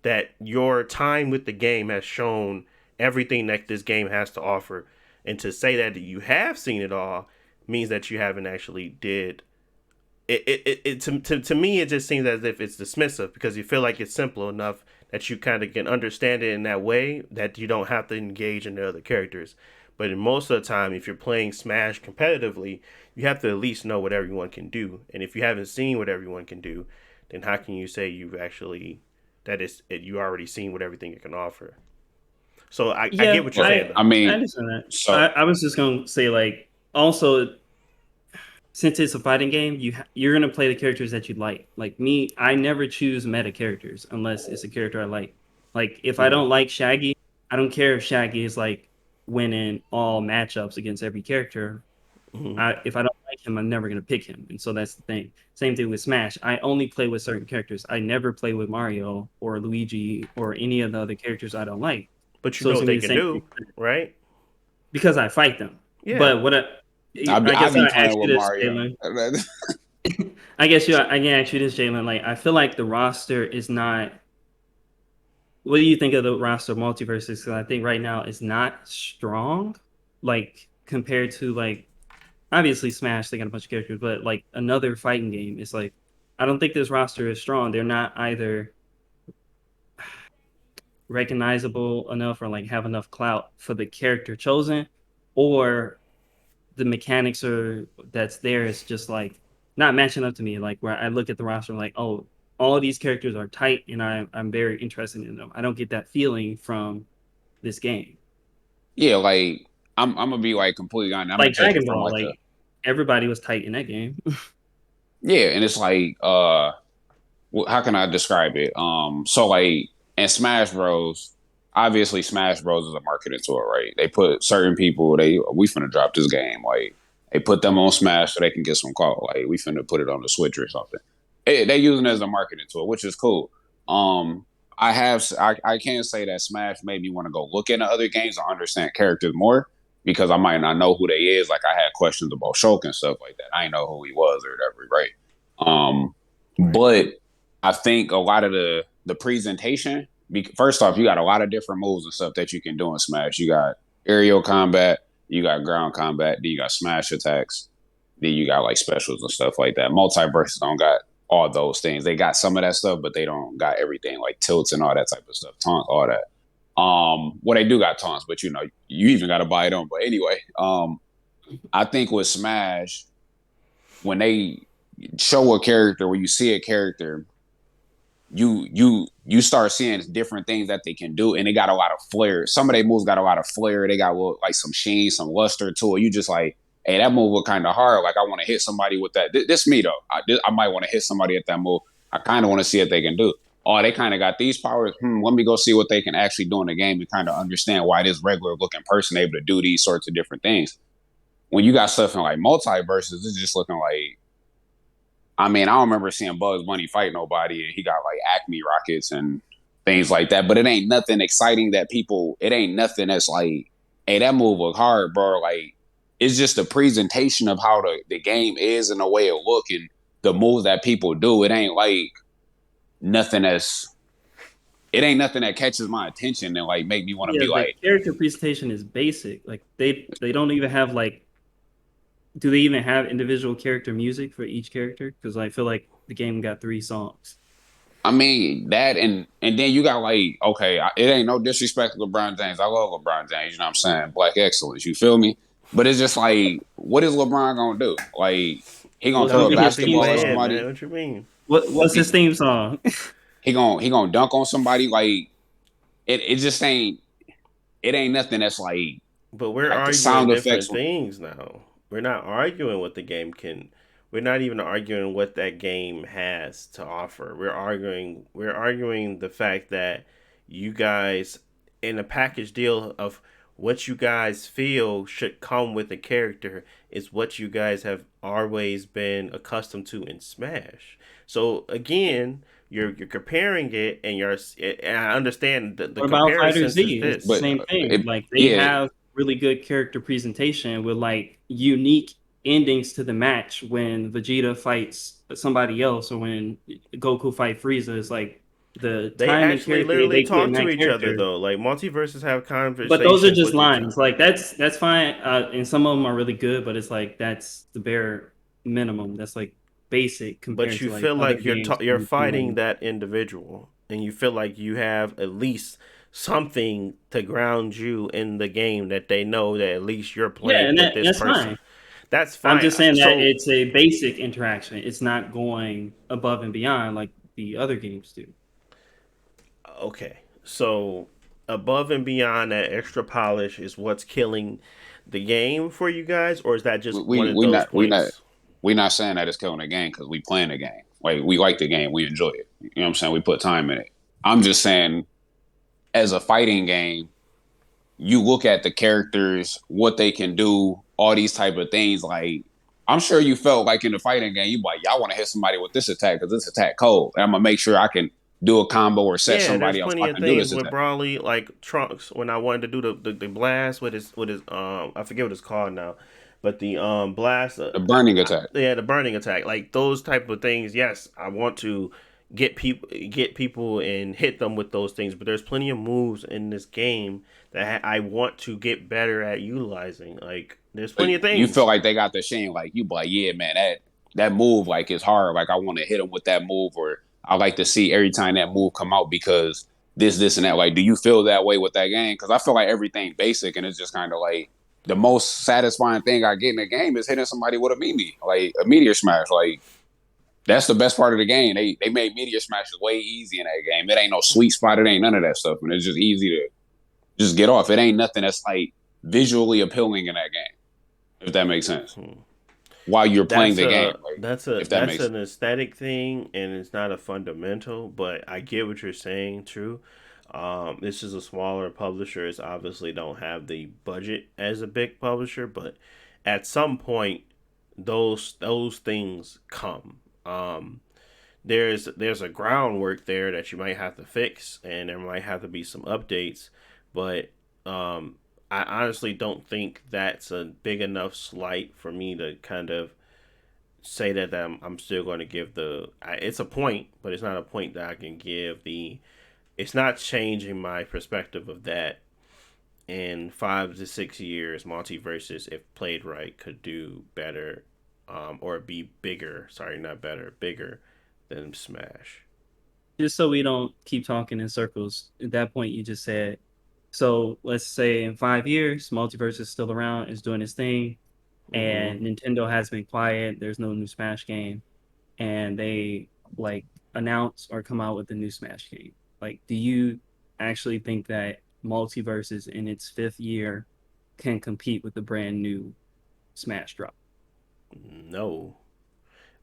that your time with the game has shown everything that this game has to offer. And to say that you have seen it all means that you haven't actually did. To me, it just seems as if it's dismissive because you feel like it's simple enough that you kind of can understand it in that way that you don't have to engage in the other characters. But in most of the time, if you're playing Smash competitively, you have to at least know what everyone can do. And if you haven't seen what everyone can do, then how can you say you've actually you already seen what everything it can offer? So I Yeah, get what you're saying I though. I mean, understand that. so I was just gonna say, like, also, since it's a fighting game, you're gonna play the characters that you like. Like me, I never choose meta characters unless it's a character I like. Like if I Mm-hmm. don't like Shaggy, I don't care if Shaggy is like winning all matchups against every character. Mm-hmm. If I don't like him, I'm never gonna pick him. And so that's the thing. Same thing with Smash. I only play with certain characters. I never play with Mario or Luigi or any of the other characters I don't like. But you So know it's what gonna they be the can same do, thing right? because I fight them. Yeah. But I I I guess be I ask playing you with this, Mario. Jalen. I can ask you this, Jalen. Like, I feel like the roster is not. What do you think of the roster of MultiVersus? Because I think right now it's not strong, like compared to like obviously Smash. They got a bunch of characters, but like another fighting game, it's like I don't think this roster is strong. They're not either recognizable enough or like have enough clout for the character chosen, or the mechanics are that's there is just like not matching up to me. Like where I look at the roster, I'm like, oh, all of these characters are tight, and I'm very interested in them. I don't get that feeling from this game. Yeah, like I'm gonna be like completely honest. I'm gonna Like take it Dragon from Ball, like a like everybody was tight in that game. yeah, and it's like how can I describe it? So like in Smash Bros, obviously Smash Bros is a marketing tool, right? They put certain people, we finna drop this game, like they put them on Smash so they can get some call, like we finna put it on the Switch or something. They using it as a marketing tool, which is cool. Um, I can't say that Smash made me want to go look into other games or understand characters more because I might not know who they is. Like I had questions about Shulk and stuff like that. I didn't know who he was or whatever, right? Um, Right. but I think a lot of the presentation. First off, you got a lot of different moves and stuff that you can do in Smash. You got aerial combat, you got ground combat, then you got smash attacks, then you got like specials and stuff like that. MultiVersus don't got all those things. They got some of that stuff, but they don't got everything like tilts and all that type of stuff, taunts, all that. Well, they do got taunts, but you know, you even got to buy them. But anyway, I think with Smash, when they show a character, when you see a character, you start seeing different things that they can do, and they got a lot of flair. Some of their moves got a lot of flair. They got like some sheen, some luster to it. You just like, hey, that move was kind of hard. Like I want to hit somebody with that. This me though. I might want to hit somebody at that move. I kind of want to see what they can do. Oh, they kind of got these powers. Let me go see what they can actually do in the game and kind of understand why this regular looking person able to do these sorts of different things. When you got stuff in like MultiVersus, it's just looking like, I mean, I don't remember seeing Bugs Bunny fight nobody, and he got like Acme rockets and things like that. But it ain't nothing exciting that people. It ain't nothing that's like, hey, that move was hard, bro. Like, it's just the presentation of how the game is and the way it look and the moves that people do. It ain't like nothing that's. It ain't nothing that catches my attention and like make me want to be the like. character presentation is basic. Like they don't even have like. Do they even have individual character music for each character? Because I feel like the game got 3 songs. I mean that, and then you got like, okay, it ain't no disrespect to LeBron James. I love LeBron James. You know what I'm saying? Black excellence. You feel me? But it's just like, what is LeBron gonna do? Like, he gonna What's That throw would a gonna be be his his theme basketball at plan, song? man. somebody. What you mean? What's his theme song? He gonna dunk on somebody. Like, it just ain't. It ain't nothing that's But we're like the arguing sound effects. different things now. We're not arguing what the game can. We're not even arguing what that game has to offer. We're arguing the fact that you guys in a package deal of what you guys feel should come with a character is what you guys have always been accustomed to in Smash. So again, you're comparing it, and I understand the What about Fighter comparisons is Z? It's the But this. same thing. Like they yeah, have really good character presentation with like unique endings to the match when Vegeta fights somebody else or when Goku fight Frieza. It's like the They time and actually character literally they put in talk to that each other character. though. Like multiverses have But those are conversations just with each other. lines. Like that's fine. And some of them are really good, but it's like that's the bare minimum. That's like basic But compared you to like feel other like games you're from fighting like that individual, and you feel like you have at least something to ground you in the game that they know that at least you're yeah, playing and with this that's person. fine. That's I'm fine. just saying that So it's a basic interaction. It's not going above and beyond like the other games do. okay, so above and beyond that extra polish is what's killing the game for you guys, or is that just one we of we those not we not points? we not saying that it's killing the game because we playing the game. Like we like the game, we enjoy it. You know what I'm saying? We put time in it. I'm just saying, as a fighting game, you look at the characters, what they can do, all these type of things. Like I'm sure you felt like in the fighting game, you like, y'all want to hit somebody with this attack because this attack cold. And I'm gonna make sure I can do a combo or set Yeah, there's somebody else. plenty I of can do things this with attack. Brawly, like Trunks, when I wanted to do the blast with his I forget what it's called now, but the blast, The burning attack. yeah, the burning attack, like those type of things. Yes, I want to get people and hit them with those things, but there's plenty of moves in this game that I want to get better at utilizing. Like there's But plenty of you feel things. like they got the shame, like you be like, yeah, man, that move like is hard. Like I want to hit them with that move, or I like to see every time that move come out because this, and that. Like, do you feel that way with that game? Because I feel like everything basic, and it's just kind of like the most satisfying thing I get in the game is hitting somebody with a mimi, like a meteor smash. Like that's the best part of the game. They made meteor smashes way easy in that game. It ain't no sweet spot. It ain't none of that stuff, and it's just easy to just get off. It ain't nothing that's like visually appealing in that game, if that makes sense. Hmm. While you're playing That's the game, a like that's a if that that's makes sense. an aesthetic thing, and it's not a fundamental. But I get what you're saying. True. This is a smaller publisher. It's obviously don't have the budget as a big publisher, but at some point, those things come. There's a groundwork there that you might have to fix, and there might have to be some updates. But I honestly don't think that's a big enough slight for me to kind of say that I'm still going to give it's a point, but it's not a point that I can give the. It's not changing my perspective of that. In 5 to 6 years, multiverses, if played right, could do better, or be bigger. Sorry, not better, bigger than Smash. Just so we don't keep talking in circles, at that point you just said, so let's say in 5 years, Multiverse is still around, is doing its thing, Hmm. and Nintendo has been quiet. There's no new Smash game, and they like announce or come out with a new Smash game. Like, do you actually think that Multiverses in its fifth year can compete with the brand new Smash drop? No,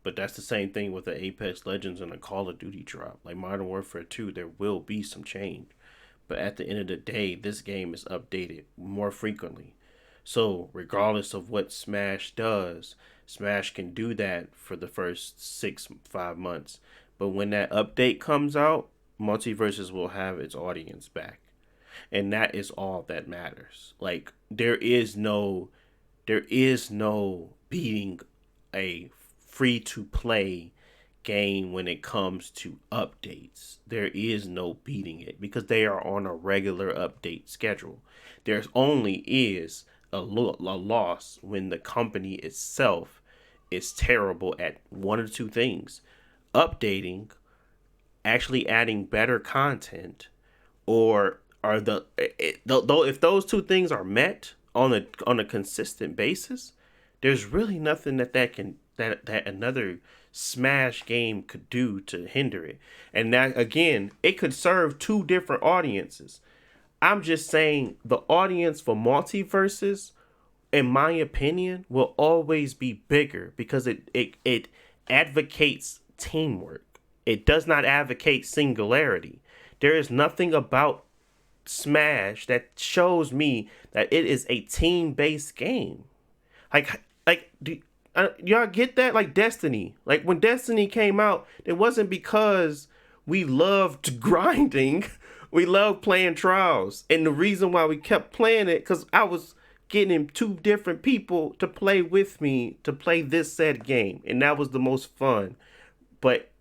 but that's the same thing with the Apex Legends and the Call of Duty drop. Like Modern Warfare 2, there will be some change. But at the end of the day, this game is updated more frequently. So, regardless of what Smash does, Smash can do that for the first 5 months. But when that update comes out, Multiverses will have its audience back. And that is all that matters. Like there is no beating a free to play game when it comes to updates. There is no beating it because they are on a regular update schedule. There's only is a loss when the company itself is terrible at one or two things: updating, actually adding better content, or are though if those two things are met on a consistent basis, there's really nothing that another Smash game could do to hinder it. And that again, it could serve two different audiences. I'm just saying the audience for Multiverses, in my opinion, will always be bigger because it advocates teamwork. It does not advocate singularity. There is nothing about Smash that shows me that it is a team-based game. Do y'all get that? Like Destiny. Like when Destiny came out, it wasn't because we loved grinding. We loved playing trials. And the reason why we kept playing it, because I was getting two different people to play with me to play this said game. And that was the most fun. But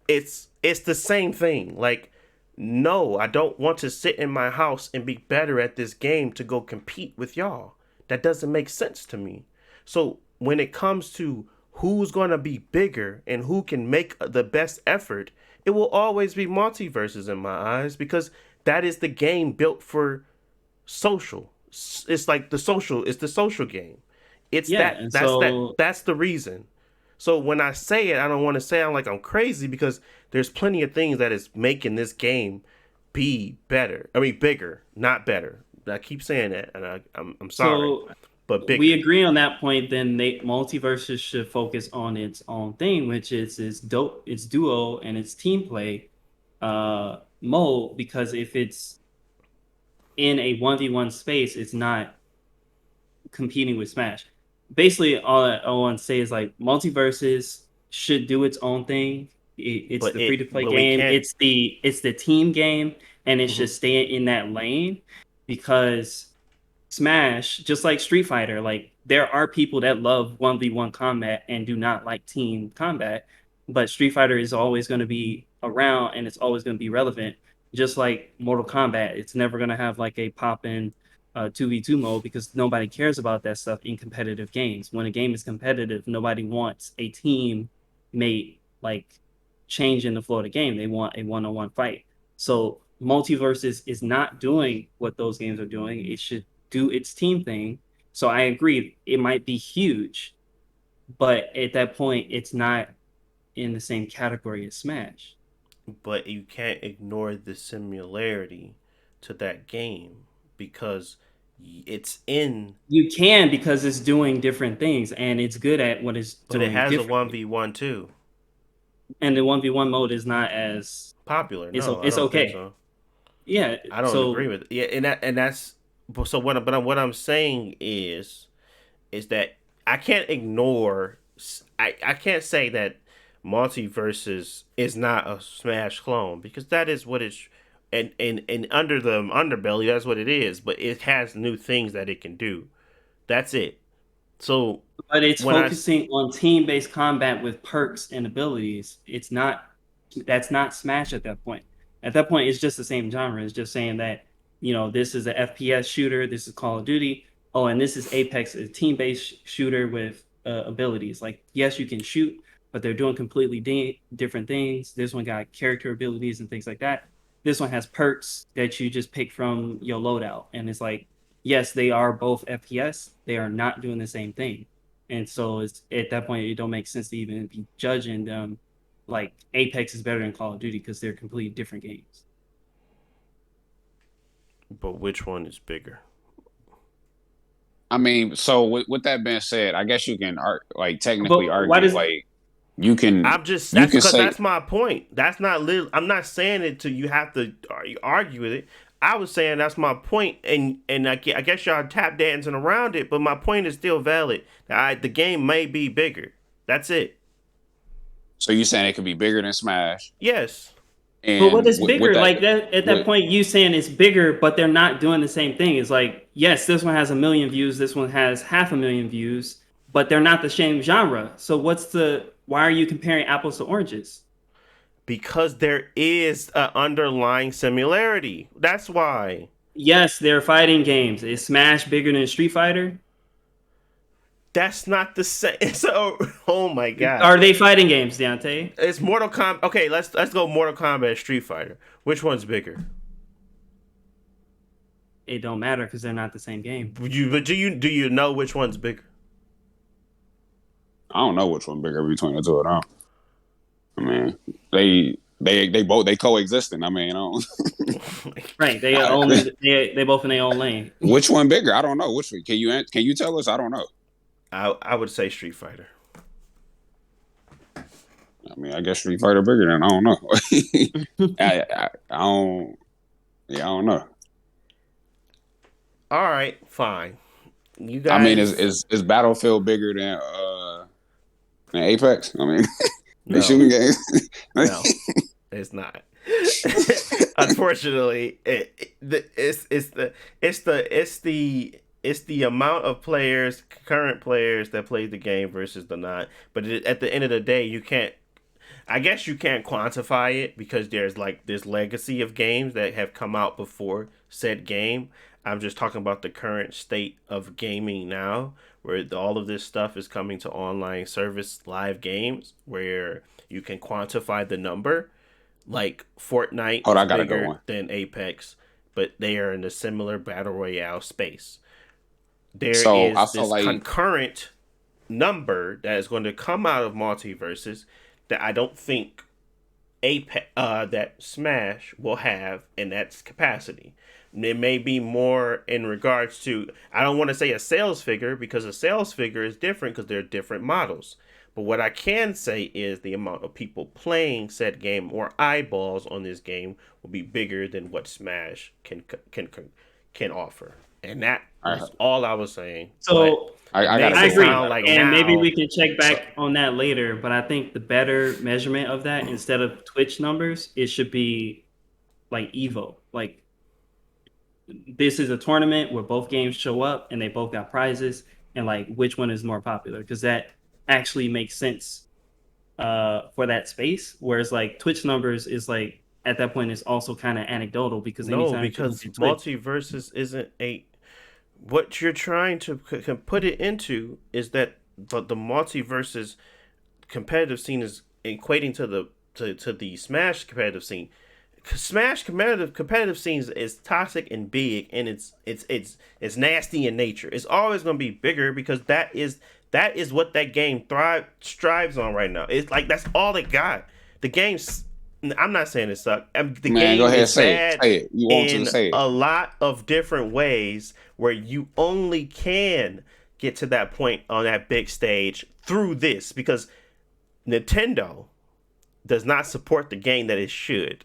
it's the same thing. Like, no, I don't want to sit in my house and be better at this game to go compete with y'all. That doesn't make sense to me. So when it comes to who's going to be bigger and who can make the best effort, it will always be Multiverses in my eyes because that is the game built for social. It's like it's the social game. It's Yeah, that and that's that so that's the reason. So when I say it, I don't want to sound like I'm crazy because there's plenty of things that is making this game be better. I mean, bigger, not better. I keep saying that, and I'm sorry, so but we bigger. agree on that point. Then they Multiverses should focus on its own thing, which is its duo and its team play mode. Because if it's in a 1v1 space, it's not competing with Smash. Basically, all I want to say is like Multiverses should do its own thing. It's the free to play But we game. can't. It's the team game, and it Mhm. should stay in that lane because Smash, just like Street Fighter, like there are people that love 1v1 combat and do not like team combat, but Street Fighter is always going to be around and it's always going to be relevant. Just like Mortal Kombat, it's never going to have like a pop in 2v2 mode because nobody cares about that stuff in competitive games. When a game is competitive, nobody wants a team mate like changing the flow of the game. They want a one-on-one fight. So Multiverses is not doing what those games are doing. It should do its team thing. So I agree, it might be huge, but at that point, it's not in the same category as Smash. But you can't ignore the similarity to that game because it's in. You can because it's doing different things and it's good at what it's But it doing has a differently. 1v1 too. And the 1v1 mode is not as Popular? it's No, I it's don't think okay. so. Yeah, I don't agree so with it. Yeah, and that's so what I'm saying is that I can't ignore. I can't say that Multiverses is not a Smash clone because that is what it's and under the underbelly that's what it is. But it has new things that it can do. That's it. So but it's when I focusing on team-based combat with perks and abilities. It's not That's not Smash at that point. At that point, it's just the same genre. It's just saying that, this is a FPS shooter, this is Call of Duty. Oh, and this is Apex, a team-based shooter with abilities. Like, yes, you can shoot, but they're doing completely different things. This one got character abilities and things like that. This one has perks that you just pick from your loadout, and it's like, yes, they are both FPS. They are not doing the same thing, and so it's at that point it don't make sense to even be judging them. Like Apex is better than Call of Duty because they're completely different games. But which one is bigger? I mean, so with that being said, I guess you can technically But why argue does you can That's because say that's my point. That's not literally. I'm not saying it to you have to argue with it. I was saying that's my point, and I guess y'all tap dancing around it, but my point is still valid. The game may be bigger. That's it. so you saying it could be bigger than Smash, Yes. But what and is with bigger? that, Like that at that with, point, you saying it's bigger, but they're not doing the same thing. It's like, yes, this one has 1 million views, this one has 500,000 views, but they're not the same genre. So why are you comparing apples to oranges? Because there is an underlying similarity. That's why. Yes, they're fighting games. Is Smash bigger than Street Fighter? That's not the same. So, oh my god, Are they fighting games, Deontay? it's Mortal Kombat. Okay, let's go Mortal Kombat, Street Fighter. Which one's bigger? It don't matter because they're not the same game. But do you know which one's bigger? I don't know which one bigger between the two of them. I mean, they both coexisting. I mean, I don't. Right? They both in their own lane. Which one bigger? I don't know. Which one? Can you tell us? I don't know. I would say Street Fighter. I mean, I guess Street Fighter bigger than I don't know. I don't. Yeah, I don't know. All right, fine. You guys. I mean, is Battlefield bigger than Apex? I mean, they No. shooting games. No, it's not. Unfortunately, it's the amount of players, current players that play the game versus the not. But at the end of the day, you can't. I guess you can't quantify it because there's like this legacy of games that have come out before said game. I'm just talking about the current state of gaming now, where all of this stuff is coming to online service live games, where you can quantify the number. Like Fortnite Hold on, I is gotta go bigger on. than Apex, but they are in a similar battle royale space. There So is I feel this like concurrent number that is going to come out of MultiVersus that I don't think that Smash will have in that capacity. It may be more in regards to, I don't want to say a sales figure because a sales figure is different because they're different models. But what I can say is the amount of people playing said game or eyeballs on this game will be bigger than what Smash can offer. And that is all I was saying. So I gotta I go agree, on. like and maybe now, we can check back on that later. But I think the better measurement of that, instead of Twitch numbers, it should be like Evo. Like this is a tournament where both games show up and they both got prizes, and like which one is more popular, because that actually makes sense for that space. Whereas like Twitch numbers is like at that point is also kind of anecdotal because no, anytime because you Twitch, multiversus isn't a. What you're trying to put it into is that the multiversus competitive scene is equating to the Smash competitive scene. Smash competitive scenes is toxic and big, and it's nasty in nature. It's always going to be bigger because that is what that game strives on right now. It's like that's all it got. The game's. I'm not saying it sucked. The Man, game go ahead, is say bad it. You want in to say it? a lot of different ways where you only can get to that point on that big stage through this because Nintendo does not support the game that it should.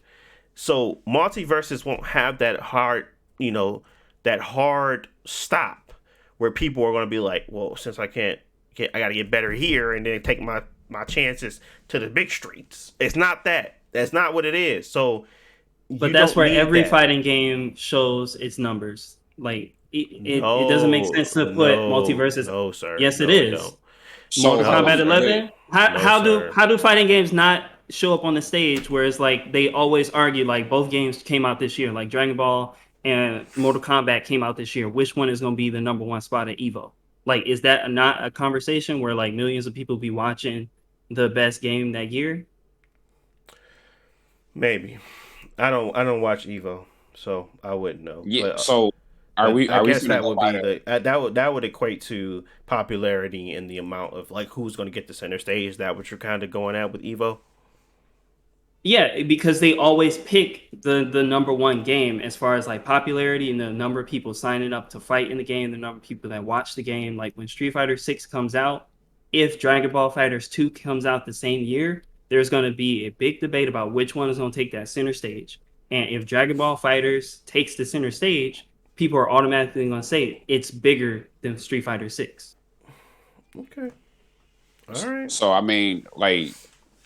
So multiverses won't have that hard, that hard stop where people are going to be like, well, since I can't, I got to get better here and then take my chances to the big streets. It's not that. That's not what it is. So, but that's where every fighting game shows its numbers. Like it doesn't make sense to put multiverses. No, sir. Yes, no, it is. Don't. Mortal Kombat sir. 11. Sir. How do fighting games not show up on the stage? Where it's like they always argue like both games came out this year, like Dragon Ball and Mortal Kombat came out this year. Which one is going to be the number one spot at Evo? Like, is that not a conversation where like millions of people be watching the best game that year. Maybe. I don't watch Evo, so I wouldn't know. Yeah. But So I are we guess finna that go would by be the? that would equate to popularity and the amount of like who's going to get the center stage. Is that what you're kind of going at with Evo? Yeah, because they always pick the number one game as far as like popularity and the number of people signing up to fight in the game, the number of people that watch the game. Like when Street Fighter 6 comes out, if Dragon Ball Fighters 2 comes out the same year, there's going to be a big debate about which one is going to take that center stage. And if Dragon Ball Fighters takes the center stage, people are automatically going to say it's bigger than Street Fighter 6. Okay. All right. So I mean, like,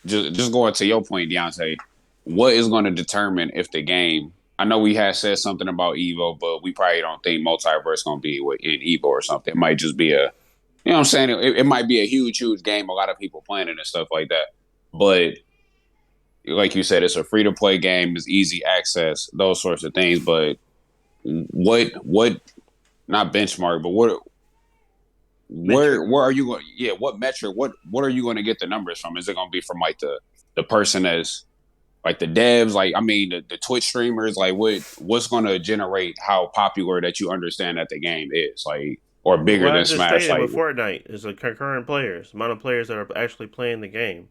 just going to your point, Deontay, what is going to determine if the game? I know we had said something about Evo, but we probably don't think multiverse going to be in Evo or something. It might just be a, you know, what I'm saying it might be a huge game. A lot of people playing it and stuff like that. But like you said, it's a free to play game. It's easy access, those sorts of things. But what not benchmark, but where are you going? Yeah, what metric? What are you going to get the numbers from? Is it going to be from like the person that's like the devs? Like I mean, the Twitch streamers. Like what's going to generate how popular that you understand that the game is like or bigger Well, I than just Smash? stated Like with Fortnite is the concurrent players, amount of players that are actually playing the game.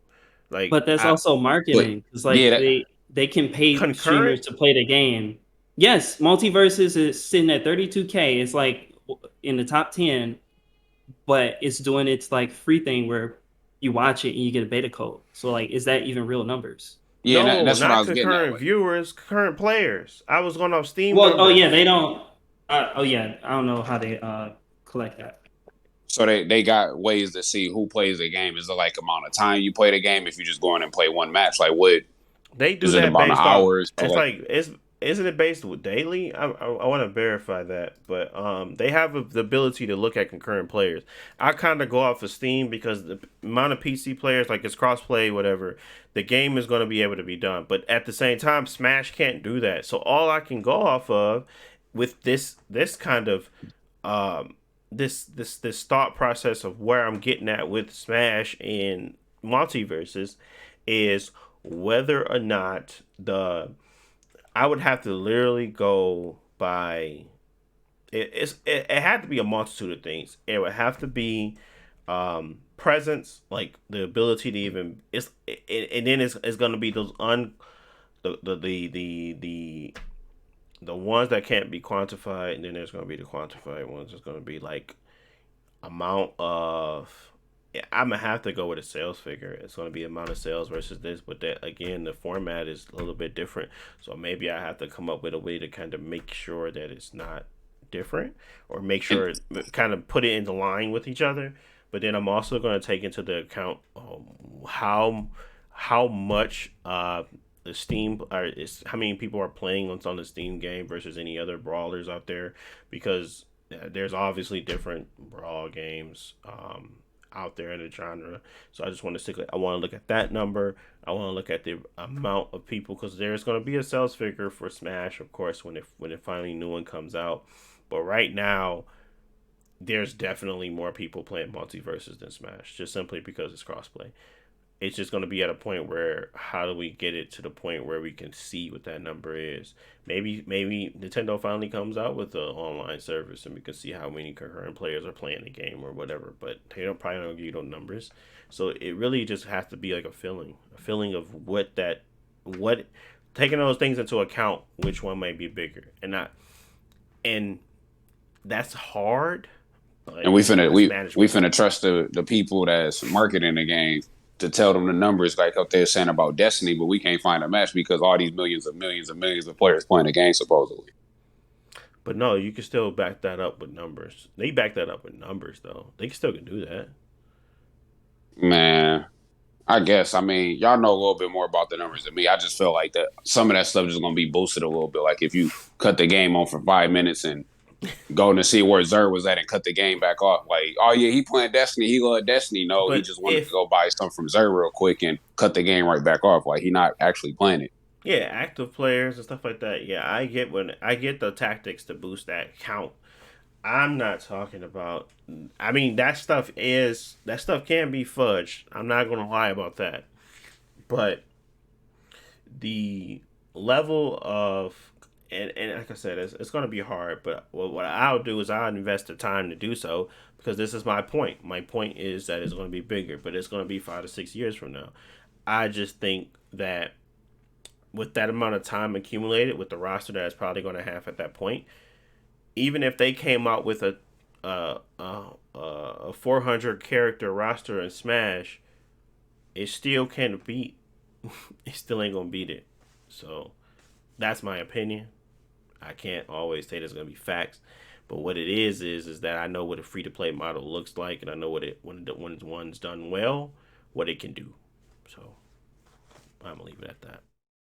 Like But that's I also but marketing because yeah, like that, they can pay concurrent. streamers to play the game. Yes, MultiVersus is sitting at 32K. It's like in the top 10, but it's doing its like free thing where you watch it and you get a beta code. So like, is that even real numbers? yeah, No, that's what I not was getting at. concurrent Like viewers, concurrent players. I was going off Steam Well, oh yeah, numbers. they don't. Oh yeah, I don't know how they collect that. so they got ways to see who plays the game. Is it like amount of time you play the game? If you just go in and play one match, like what They do is it that about the based off. hours or It's like? like it's isn't it based with daily? I want to verify that, but they have the ability to look at concurrent players. I kind of go off of Steam because the amount of PC players, like it's crossplay, whatever, the game is going to be able to be done. But at the same time, Smash can't do that. So all I can go off of with this kind of um this thought process of where I'm getting at with Smash and multiverses is whether or not the I would have to literally go by it had to be a multitude of things. It would have to be presence, like the ability to even and then it's going to be those the the the the the the ones that can't be quantified, and then there's going to be the quantified ones. It's going to be like amount of yeah, I'm gonna have to go with a sales figure. It's gonna be amount of sales versus this, but that again, the format is a little bit different. So maybe I have to come up with a way to kind of make sure that it's not different, or make And sure kind of put it into line with each other. But then I'm also going to take into the account how much the Steam is how many people are playing on the Steam game versus any other brawlers out there because there's obviously different brawl games out there in the genre. So I just want to stick. I want to look at that number. I want to look at the amount of people because there's going to be a sales figure for Smash, of course, when it finally new one comes out. But right now, there's definitely more people playing multiverses than Smash, just simply because it's crossplay. It's just going to be at a point where how do we get it to the point where we can see what that number is? Maybe Nintendo finally comes out with an online service and we can see how many concurrent players are playing the game or whatever. But they don't probably don't give you those numbers, so it really just has to be like a feeling of what taking those things into account, which one might be bigger and not, and that's hard. and Like it's we manageable. finna trust the people that's marketing the game to tell them the numbers like up there saying about Destiny, but we can't find a match because all these millions of players playing the game supposedly. But no, you can still back that up with numbers. They back that up with numbers, though. They still can do that. Man, I guess I mean y'all know a little bit more about the numbers than me. I just feel like that some of that stuff is gonna be boosted a little bit. Like if you cut the game on for 5 minutes and going to see where Zer was at and cut the game back off. Like, oh yeah, he playing Destiny. He loved Destiny. No, he But just wanted to if go buy something from Zer real quick and cut the game right back off. Like he not actually playing it. yeah, active players and stuff like that, yeah, I get the tactics to boost that count. I'm not talking about. I mean, that stuff can be fudged. I'm not gonna lie about that. But the level of and like I said, it's going to be hard. But what I'll do is I'll invest the time to do so because this is my point. My point is that it's going to be bigger, but it's going to be 5 to 6 years from now. I just think that with that amount of time accumulated, with the roster that it's probably going to have at that point, even if they came out with a 400 character roster in Smash, it still can't beat. It still ain't gonna beat it. So that's my opinion. I can't always say there's gonna be facts, but what it is that I know what a free to play model looks like, and I know what it when one's done well, what it can do. So I'm gonna leave it at that.